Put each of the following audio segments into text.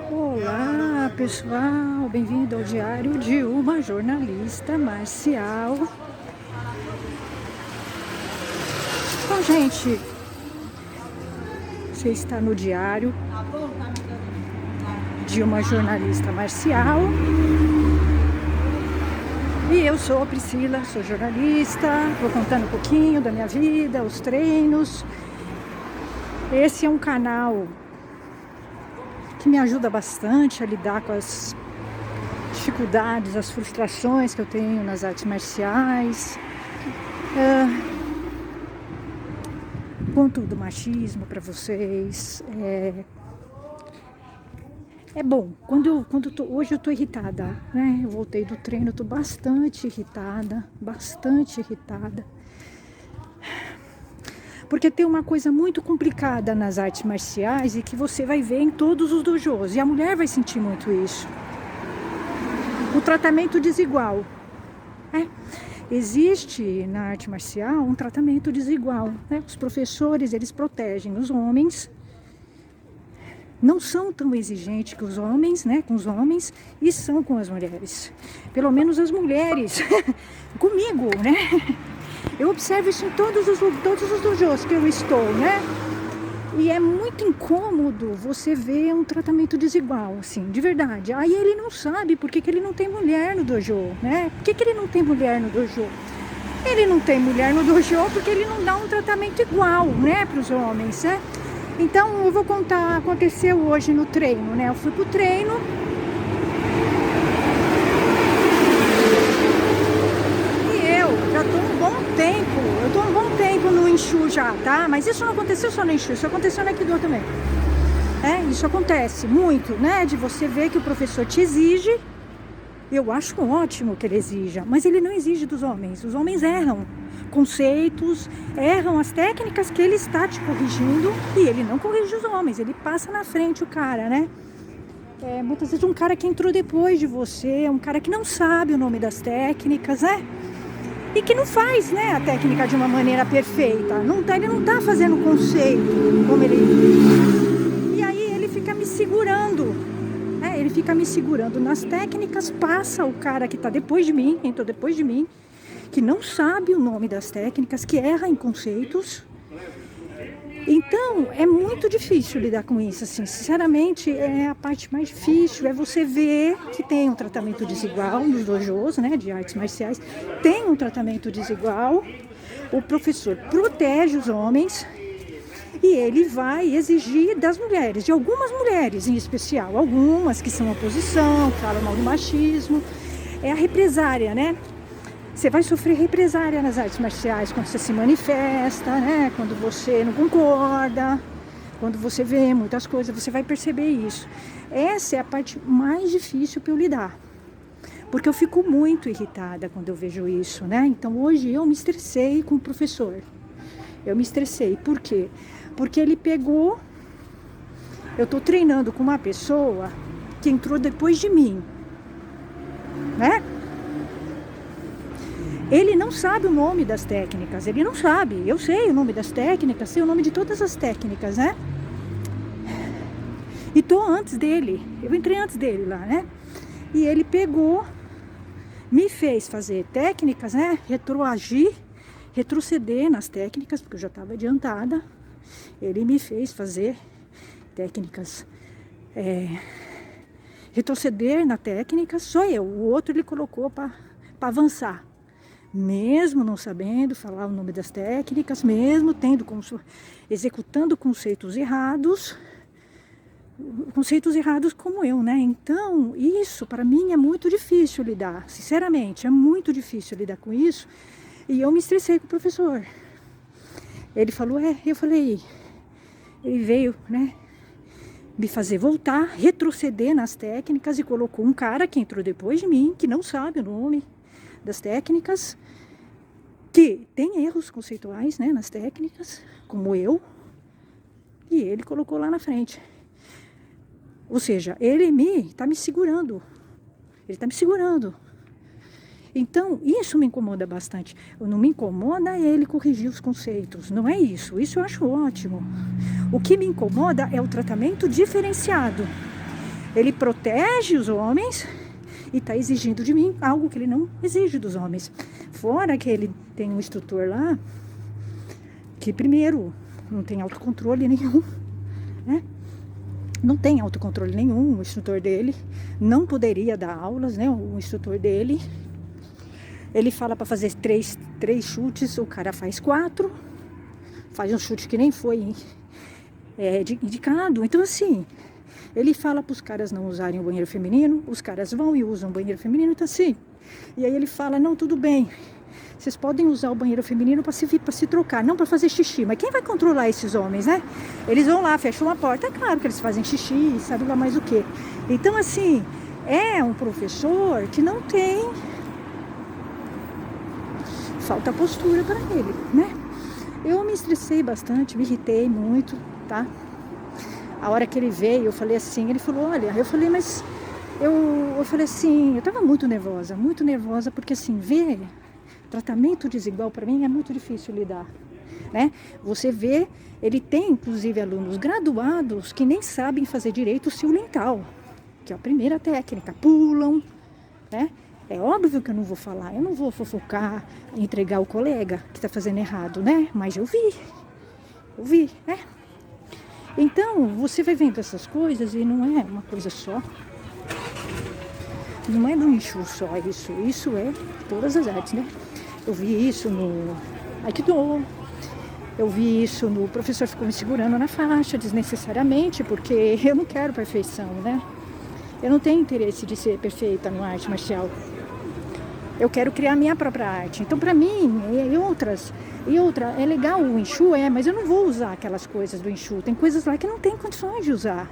Olá, pessoal, bem-vindo ao Diário de uma Jornalista Marcial. Então, gente, você está no Diário de uma Jornalista Marcial. E eu sou a Priscila, sou jornalista, vou contando um pouquinho da minha vida, os treinos. Esse é um canal que me ajuda bastante a lidar com as dificuldades, as frustrações que eu tenho nas artes marciais. Conto do machismo para vocês. É bom. Hoje eu tô irritada, né? Eu voltei do treino, tô bastante irritada. Porque tem uma coisa muito complicada nas artes marciais e que você vai ver em todos os dojos. E a mulher vai sentir muito isso. O tratamento desigual. Existe na arte marcial um tratamento desigual. Os professores, eles protegem os homens. Não são tão exigentes que os homens, com os homens, e são com as mulheres. Pelo menos as mulheres. Comigo, Eu observo isso em todos os dojos que eu estou, E é muito incômodo você ver um tratamento desigual, assim, de verdade. Aí ele não sabe por que ele não tem mulher no dojo, Por que ele não tem mulher no dojo? Ele não tem mulher no dojo porque ele não dá um tratamento igual, para os homens, Então eu vou contar, aconteceu hoje no treino, Eu fui pro treino. Já tô um bom tempo no Enxu já, tá? Mas isso não aconteceu só no Enxu, isso aconteceu no Aikido também. Isso acontece muito, de você ver que o professor te exige. Eu acho ótimo que ele exija, mas ele não exige dos homens. Os homens erram conceitos, erram as técnicas que ele está te corrigindo e ele não corrige os homens, ele passa na frente o cara, muitas vezes um cara que entrou depois de você, um cara que não sabe o nome das técnicas, E que não faz, a técnica de uma maneira perfeita. Ele não tá fazendo o conceito como ele... E aí ele fica me segurando. Ele fica me segurando nas técnicas, passa o cara que tá depois de mim, entrou depois de mim, que não sabe o nome das técnicas, que erra em conceitos. Então, é muito difícil lidar com isso, assim, sinceramente, a parte mais difícil é você ver que tem um tratamento desigual nos dojos, de artes marciais, tem um tratamento desigual, o professor protege os homens e ele vai exigir das mulheres, de algumas mulheres em especial, algumas que são oposição, falam mal do machismo, é a represária, Você vai sofrer represária nas artes marciais quando você se manifesta, Quando você não concorda, quando você vê muitas coisas, você vai perceber isso. Essa é a parte mais difícil para eu lidar, porque eu fico muito irritada quando eu vejo isso, Então hoje eu me estressei com o professor. Eu me estressei, por quê? Porque ele pegou... Eu estou treinando com uma pessoa que entrou depois de mim, Ele não sabe o nome das técnicas, ele não sabe. Eu sei o nome das técnicas, sei o nome de todas as técnicas, E tô antes dele, eu entrei antes dele lá, E ele pegou, me fez fazer técnicas, retroceder nas técnicas, porque eu já estava adiantada. Ele me fez fazer técnicas, retroceder na técnica, só eu. O outro ele colocou para avançar. Mesmo não sabendo falar o nome das técnicas, mesmo executando conceitos errados como eu, Então, isso para mim é muito difícil lidar, sinceramente, é muito difícil lidar com isso, e eu me estressei com o professor. Ele falou, eu falei, ele veio, me fazer voltar, retroceder nas técnicas e colocou um cara que entrou depois de mim, que não sabe o nome das técnicas, que tem erros conceituais, nas técnicas, como eu, e ele colocou lá na frente. Ou seja, ele está me segurando. Ele está me segurando. Então, isso me incomoda bastante. Não me incomoda ele corrigir os conceitos, não é isso. Isso eu acho ótimo. O que me incomoda é o tratamento diferenciado. Ele protege os homens e está exigindo de mim algo que ele não exige dos homens. Fora que ele tem um instrutor lá que, primeiro, não tem autocontrole nenhum, né? Não tem autocontrole nenhum, o instrutor dele não poderia dar aulas, né? O instrutor dele, ele fala para fazer três chutes, o cara faz 4, faz um chute que nem foi indicado. Então, assim, ele fala para os caras não usarem o banheiro feminino, os caras vão e usam o banheiro feminino, então assim. E aí ele fala, não, tudo bem, vocês podem usar o banheiro feminino para se trocar, não para fazer xixi. Mas quem vai controlar esses homens, né? Eles vão lá, fecham a porta, é claro que eles fazem xixi, sabe lá mais o quê. Então, assim, é um professor que não tem, falta postura para ele, né? Eu me estressei bastante, me irritei muito, tá? A hora que ele veio, eu falei assim, ele falou, olha, eu falei, mas eu falei assim, eu tava muito nervosa, porque assim, ver tratamento desigual para mim é muito difícil lidar, né? Você vê, ele tem inclusive alunos graduados que nem sabem fazer direito o fio dental, que é a primeira técnica, pulam, né? É óbvio que eu não vou falar, eu não vou fofocar, entregar o colega que tá fazendo errado, né? Mas eu vi, né? Então, você vai vendo essas coisas e não é uma coisa só. Não é do Wing Chun só isso. Isso é todas as artes, né? Eu vi isso no Aikido. Eu vi isso no professor ficou me segurando na faixa desnecessariamente, porque eu não quero perfeição, né? Eu não tenho interesse de ser perfeita no arte marcial. Eu quero criar a minha própria arte. Então, para mim, e outra, é legal o Wing Chun, mas eu não vou usar aquelas coisas do Wing Chun. Tem coisas lá que não tem condições de usar.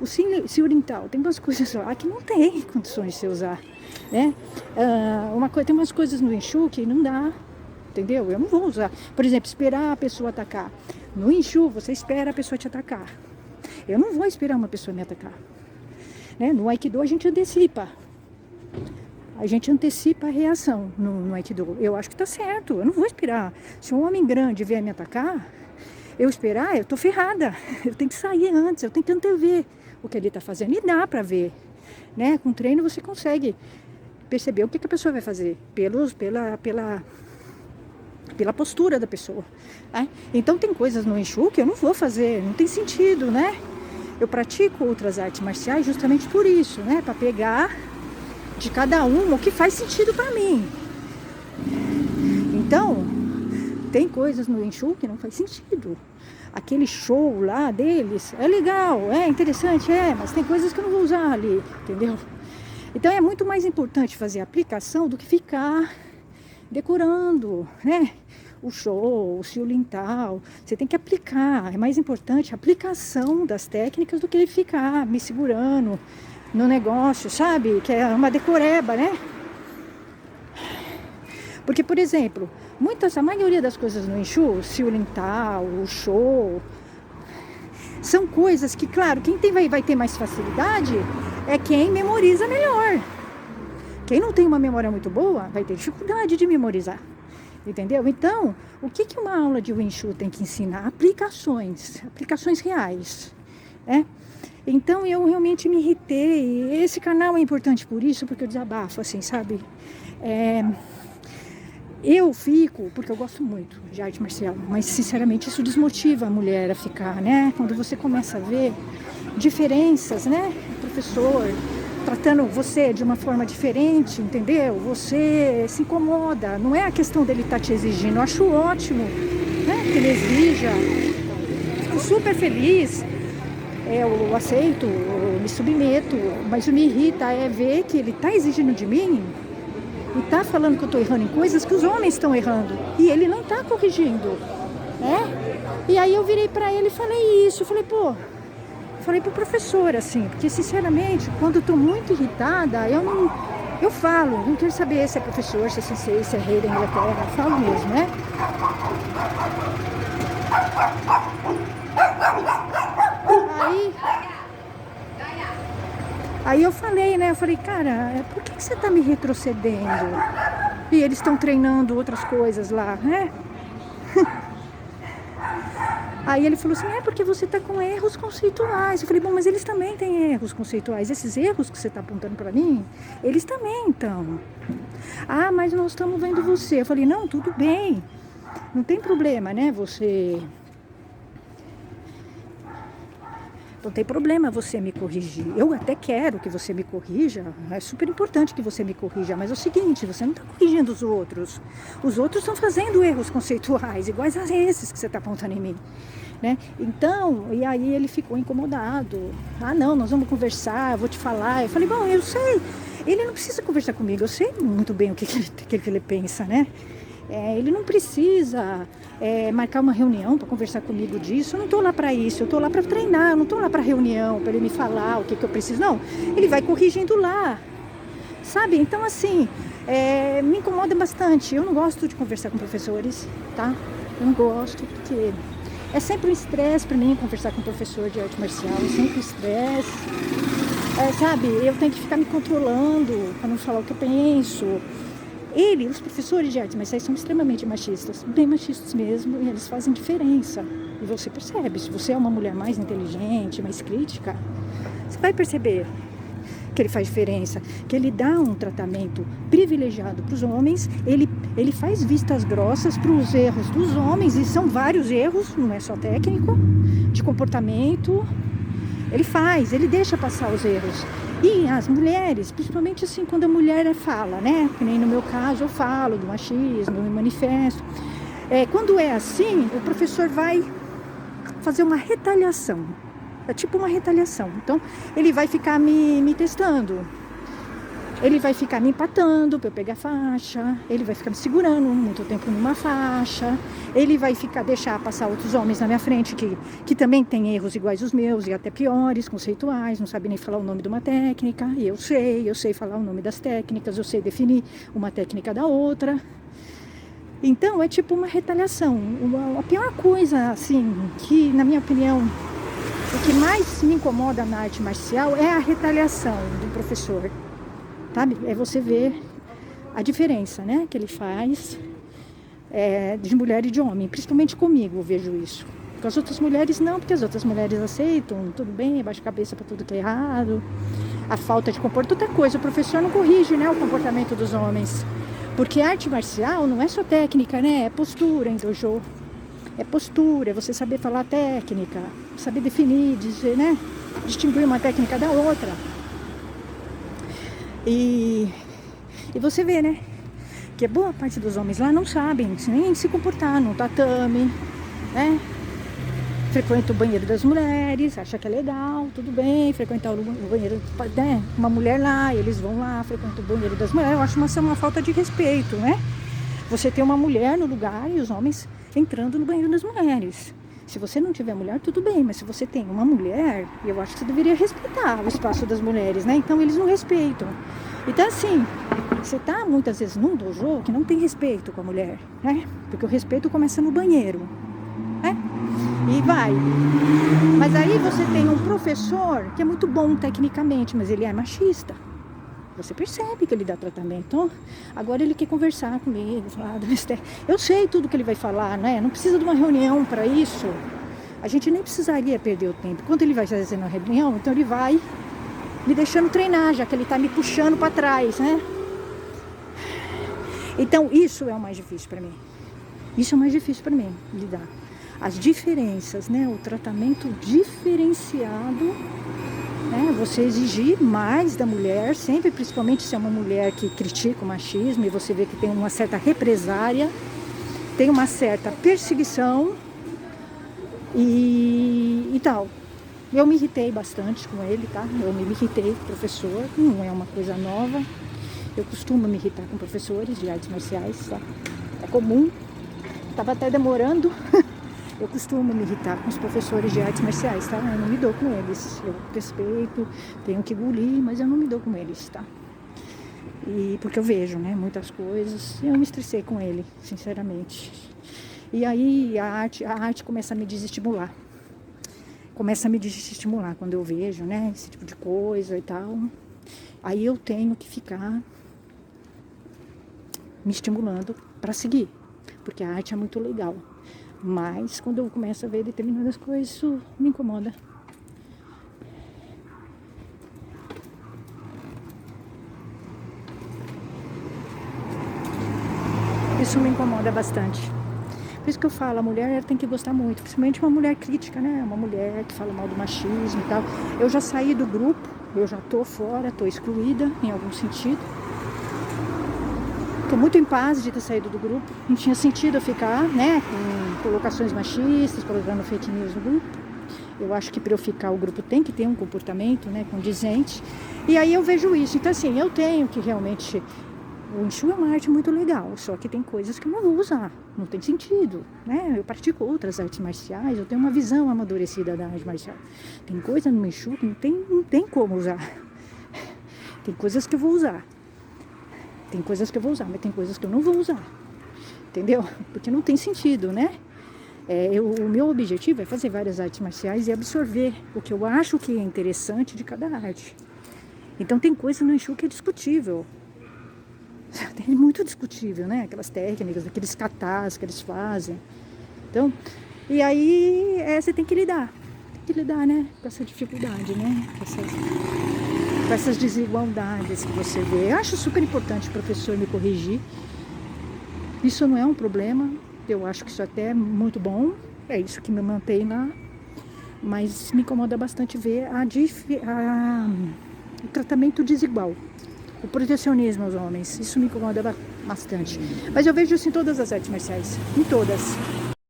O fio dental, tem umas coisas lá que não tem condições de você usar, né? Tem umas coisas no Wing Chun que não dá, entendeu? Eu não vou usar. Por exemplo, esperar a pessoa atacar. No Wing Chun, você espera a pessoa te atacar. Eu não vou esperar uma pessoa me atacar, né? No Aikido, a gente antecipa. A gente antecipa a reação no Aikido. Eu acho que tá certo. Eu não vou esperar. Se um homem grande vier me atacar, eu esperar, eu tô ferrada. Eu tenho que sair antes, eu tenho que antever o que ele tá fazendo. E dá pra ver, né? Com treino você consegue perceber o que a pessoa vai fazer pela postura da pessoa, né? Então tem coisas no Wing Chun que eu não vou fazer, não tem sentido, né? Eu pratico outras artes marciais justamente por isso, né? Pra pegar de cada um o que faz sentido para mim. Então, tem coisas no Wing Chun que não faz sentido. Aquele show lá deles é legal, é interessante, mas tem coisas que eu não vou usar ali, entendeu? Então é muito mais importante fazer a aplicação do que ficar decorando, né? O show, o fio dental. Você tem que aplicar. É mais importante a aplicação das técnicas do que ficar me segurando no negócio, sabe? Que é uma decoreba, né? Porque, por exemplo, a maioria das coisas no Wing Chun, o fio dental, o show, são coisas que, claro, quem vai ter mais facilidade é quem memoriza melhor. Quem não tem uma memória muito boa vai ter dificuldade de memorizar, entendeu? Então, o que uma aula de Wing Chun tem que ensinar? Aplicações reais, né? Então eu realmente me irritei. Esse canal é importante por isso, porque eu desabafo, assim, sabe? Eu fico, porque eu gosto muito de arte marcial, mas sinceramente isso desmotiva a mulher a ficar, né? Quando você começa a ver diferenças, né? O professor tratando você de uma forma diferente, entendeu? Você se incomoda. Não é a questão dele estar te exigindo. Eu acho ótimo, né? Que ele exija. Fico super feliz. Eu aceito, eu me submeto, mas o que me irrita é ver que ele está exigindo de mim e está falando que eu estou errando em coisas que os homens estão errando e ele não está corrigindo, né? E aí eu virei para ele e falei isso, falei pro professor assim, porque sinceramente, quando eu estou muito irritada, eu falo, não quero saber se é professor, se é sensei, se é rei da Inglaterra, eu falo mesmo, né? Aí eu falei, né? Eu falei, cara, por que você tá me retrocedendo? E eles estão treinando outras coisas lá, né? Aí ele falou assim, porque você está com erros conceituais. Eu falei, bom, mas eles também têm erros conceituais. Esses erros que você está apontando para mim, eles também estão. Ah, mas nós estamos vendo você. Eu falei, não, tudo bem. Não tem problema, né? Não tem problema você me corrigir. Eu até quero que você me corrija. É super importante que você me corrija. Mas é o seguinte, você não está corrigindo os outros. Os outros estão fazendo erros conceituais, iguais a esses que você está apontando em mim. Né? Então, e aí ele ficou incomodado. Ah, não, nós vamos conversar, eu vou te falar. Eu falei, bom, eu sei. Ele não precisa conversar comigo. Eu sei muito bem o que ele pensa, né? Ele não precisa marcar uma reunião para conversar comigo disso. Eu não estou lá para isso, eu estou lá para treinar, eu não estou lá para reunião, para ele me falar o que eu preciso. Não, ele vai corrigindo lá, sabe? Então, assim, me incomoda bastante. Eu não gosto de conversar com professores, tá? Eu não gosto, porque é sempre um estresse para mim conversar com um professor de arte marcial, é sempre um estresse. Sabe, eu tenho que ficar me controlando para não falar o que eu penso. Os professores de artes marciais são extremamente machistas, bem machistas mesmo, e eles fazem diferença. E você percebe, se você é uma mulher mais inteligente, mais crítica, você vai perceber que ele faz diferença, que ele dá um tratamento privilegiado para os homens, ele faz vistas grossas para os erros dos homens, e são vários erros, não é só técnico, de comportamento. Ele deixa passar os erros. E as mulheres, principalmente assim, quando a mulher fala, né? Que nem no meu caso eu falo do machismo, eu me manifesto. Quando é assim, o professor vai fazer uma retaliação. É tipo uma retaliação. Então, ele vai ficar me testando. Ele vai ficar me empatando para eu pegar faixa. Ele vai ficar me segurando muito tempo numa faixa. Ele vai deixar passar outros homens na minha frente que também têm erros iguais aos meus e até piores, conceituais, não sabe nem falar o nome de uma técnica. E eu sei falar o nome das técnicas, eu sei definir uma técnica da outra. Então, é tipo uma retaliação. A pior coisa, assim, que na minha opinião, o que mais me incomoda na arte marcial é a retaliação do professor. Sabe? É você ver a diferença, né, que ele faz de mulher e de homem, principalmente comigo eu vejo isso. Com as outras mulheres não, porque as outras mulheres aceitam, tudo bem, baixa a cabeça para tudo que é errado, a falta de comportamento, outra coisa, o professor não corrige, né, o comportamento dos homens, porque arte marcial não é só técnica, né, é postura em dojo, é postura, é você saber falar técnica, saber definir, dizer, né, distinguir uma técnica da outra. E você vê, né, que a boa parte dos homens lá não sabem nem se comportar no tatame, né? Frequenta o banheiro das mulheres, acha que é legal, tudo bem, frequentar o banheiro, né? Uma mulher lá, eles vão lá, frequentam o banheiro das mulheres. Eu acho uma falta de respeito, né? Você tem uma mulher no lugar e os homens entrando no banheiro das mulheres. Se você não tiver mulher, tudo bem, mas se você tem uma mulher, eu acho que você deveria respeitar o espaço das mulheres, né? Então eles não respeitam. Então assim, você tá muitas vezes num dojo que não tem respeito com a mulher, né? Porque o respeito começa no banheiro, né? E vai. Mas aí você tem um professor que é muito bom tecnicamente, mas ele é machista. Você percebe que ele dá tratamento. Agora ele quer conversar comigo, falar do mistério. Eu sei tudo que ele vai falar, né? Não precisa de uma reunião para isso. A gente nem precisaria perder o tempo. Quando ele vai fazer uma reunião, então ele vai me deixando treinar, já que ele está me puxando para trás, né? Então isso é o mais difícil para mim. Isso é o mais difícil para mim, lidar. As diferenças, né? O tratamento diferenciado, né? Você exigir mais da mulher, sempre, principalmente se é uma mulher que critica o machismo e você vê que tem uma certa represária, tem uma certa perseguição e tal. Eu me irritei bastante com ele, tá? Eu me irritei com o professor, não é uma coisa nova. Eu costumo me irritar com professores de artes marciais, tá? É comum. Tava até demorando. Eu costumo me irritar com os professores de artes marciais, tá? Eu não me dou com eles. Eu respeito, tenho que engolir, mas eu não me dou com eles, tá? E porque eu vejo, né, muitas coisas. E eu me estressei com ele, sinceramente. E aí a arte começa a me desestimular. Começa a me desestimular quando eu vejo, né, esse tipo de coisa e tal. Aí eu tenho que ficar me estimulando para seguir, porque a arte é muito legal. Mas quando eu começo a ver determinadas coisas, isso me incomoda. Isso me incomoda bastante. Por isso que eu falo, a mulher tem que gostar muito, principalmente uma mulher crítica, né? Uma mulher que fala mal do machismo e tal. Eu já saí do grupo, eu já tô fora, tô excluída em algum sentido. Tô muito em paz de ter saído do grupo. Não tinha sentido eu ficar, né, com colocações machistas, colocando fake news no grupo. Eu acho que para eu ficar, o grupo tem que ter um comportamento, né, condizente. E aí eu vejo isso. Então, assim, eu tenho que realmente... O Wing Chun é uma arte muito legal, só que tem coisas que eu não vou usar, não tem sentido, né? Eu pratico outras artes marciais, eu tenho uma visão amadurecida da arte marcial. Tem coisa no Wing Chun que não tem como usar. Tem coisas que eu vou usar. Tem coisas que eu vou usar, mas tem coisas que eu não vou usar. Entendeu? Porque não tem sentido, né? O meu objetivo é fazer várias artes marciais e absorver o que eu acho que é interessante de cada arte. Então tem coisa no Wing Chun que é discutível. É muito discutível, né? Aquelas técnicas, aqueles katas que eles fazem. Então, e aí você tem que lidar. Tem que lidar, né? Com essa dificuldade, né? Com essas desigualdades que você vê. Eu acho super importante o professor me corrigir. Isso não é um problema. Eu acho que isso até é muito bom. É isso que me mantém lá. Mas me incomoda bastante ver o tratamento desigual. O protecionismo aos homens, isso me incomoda bastante. Mas eu vejo isso em todas as artes marciais, em todas.